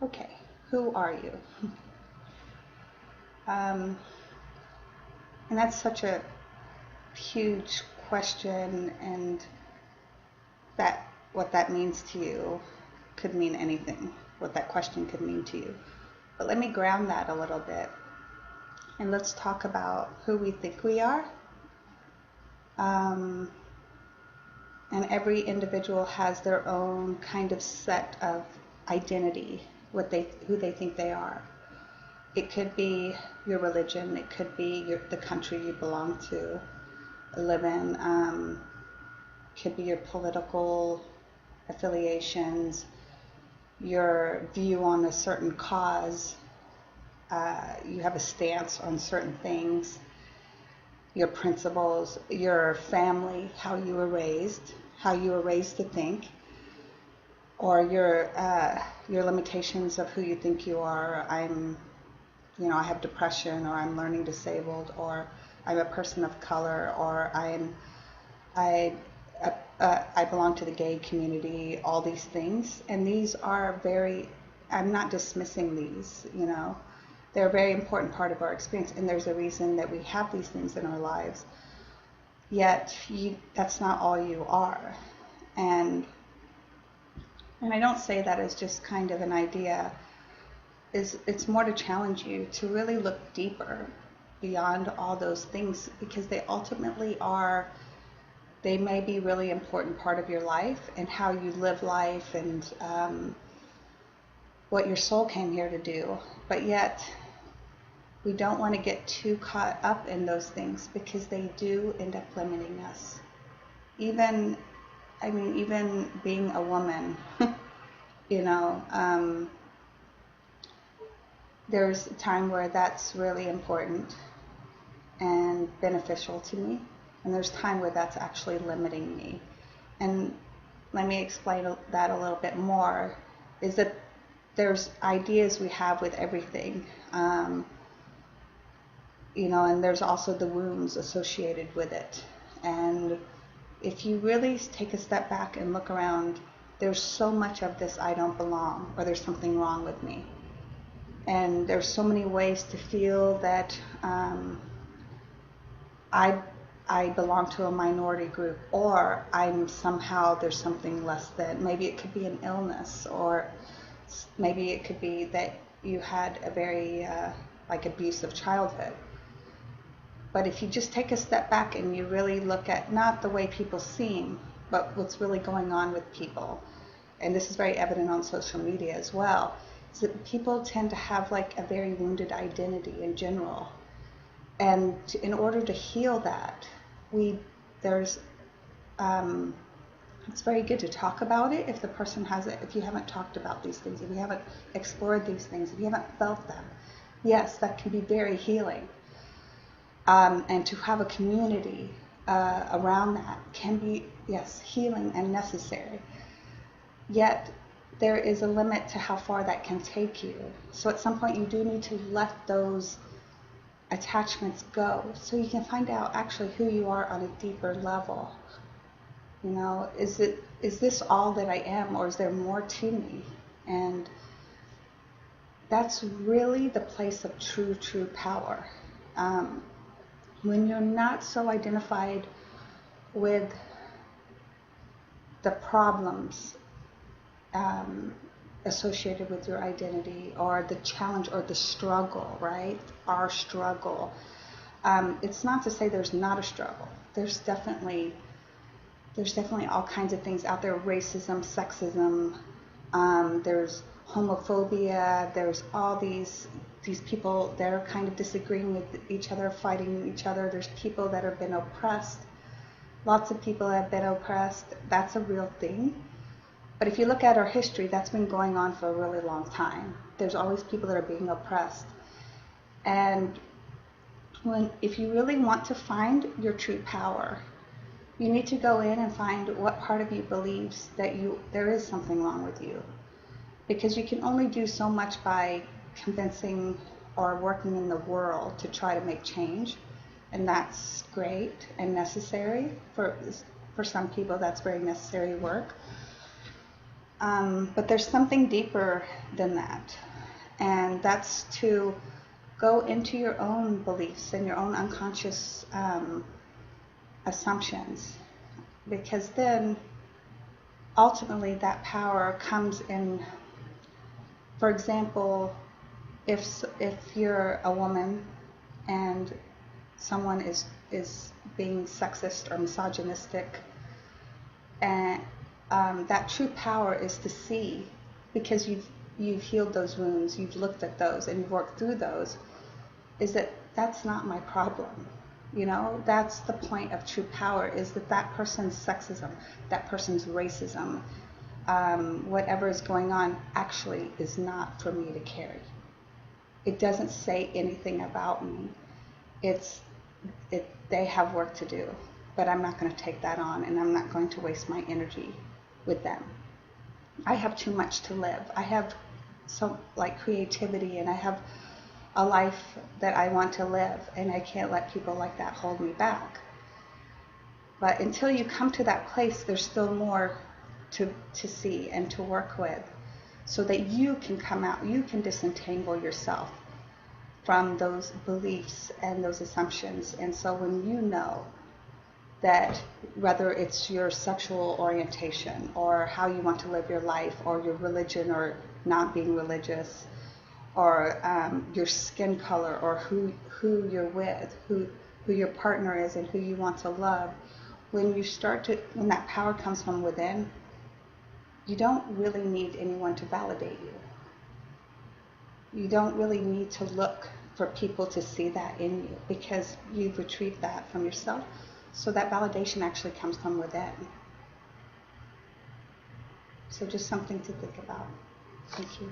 Okay, who are you? Um, and that's such a huge question, and that what that means to you could mean anything. What that question could mean to you. But let me ground that a little bit, and let's talk about who we think we are. Um, and every individual has their own kind of set of identity, who they think they are. It could be your religion, it could be the country you belong to, live in, could be your political affiliations, your view on a certain cause, you have a stance on certain things, your principles, your family, how you were raised to think, or your limitations of who you think you are. I have depression, or I'm learning disabled, or I'm a person of color, or I I belong to the gay community. All these things, and these are I'm not dismissing these. They're a very important part of our experience, and there's a reason that we have these things in our lives. Yet that's not all you are, and I don't say that as just kind of an idea. It's more to challenge you to really look deeper beyond all those things, because they may be really important part of your life and how you live life, and what your soul came here to do. But yet we don't want to get too caught up in those things, because they do end up limiting us. Even being a woman, there's a time where that's really important and beneficial to me, and there's time where that's actually limiting me. And let me explain that a little bit more, is that there's ideas we have with everything, and there's also the wounds associated with it. And if you really take a step back and look around, there's so much of this I don't belong, or there's something wrong with me. And there's so many ways to feel that I belong to a minority group, or there's something less than. Maybe it could be an illness, or maybe it could be that you had a very abusive childhood. But if you just take a step back and you really look at not the way people seem, but what's really going on with people, and this is very evident on social media as well, is that people tend to have a very wounded identity in general. And in order to heal that, it's very good to talk about it if the person has it. If you haven't talked about these things, if you haven't explored these things, if you haven't felt them, yes, that can be very healing. And to have a community around that can be, yes, healing and necessary. Yet there is a limit to how far that can take you. So at some point you do need to let those attachments go, so you can find out actually who you are on a deeper level. Is this all that I am, or is there more to me? And that's really the place of true power. When you're not so identified with the problems associated with your identity, or the challenge, or the struggle, right? Our struggle. It's not to say there's not a struggle. There's definitely all kinds of things out there: racism, sexism, there's homophobia, there's all these people that are kind of disagreeing with each other, fighting each other. There's people that have been oppressed. Lots of people have been oppressed. That's a real thing. But if you look at our history, that's been going on for a really long time. There's always people that are being oppressed. And if you really want to find your true power, you need to go in and find what part of you believes that there is something wrong with you. Because you can only do so much by convincing or working in the world to try to make change. And that's great and necessary. For some people, that's very necessary work. But there's something deeper than that, and that's to go into your own beliefs and your own unconscious assumptions, because then ultimately that power comes in. For example, if you're a woman and someone is being sexist or misogynistic, and that true power is to see, because you've healed those wounds, you've looked at those, and you've worked through those, is that that's not my problem. You know, that's the point of true power, is that that person's sexism, that person's racism, whatever is going on actually is not for me to carry. It doesn't say anything about me. They have work to do, but I'm not going to take that on, and I'm not going to waste my energy with them. I have too much to live. I have so like creativity, and I have a life that I want to live, and I can't let people like that hold me back. But until you come to that place, there's still more to see and to work with, so that you can come out, you can disentangle yourself from those beliefs and those assumptions. And so when you know that, whether it's your sexual orientation or how you want to live your life, or your religion or not being religious, or your skin color, or who you're with, who your partner is, and who you want to love, when when that power comes from within, you don't really need anyone to validate you. You don't really need to look for people to see that in you, because you've retrieved that from yourself. So that validation actually comes from within. So just something to think about. Thank you.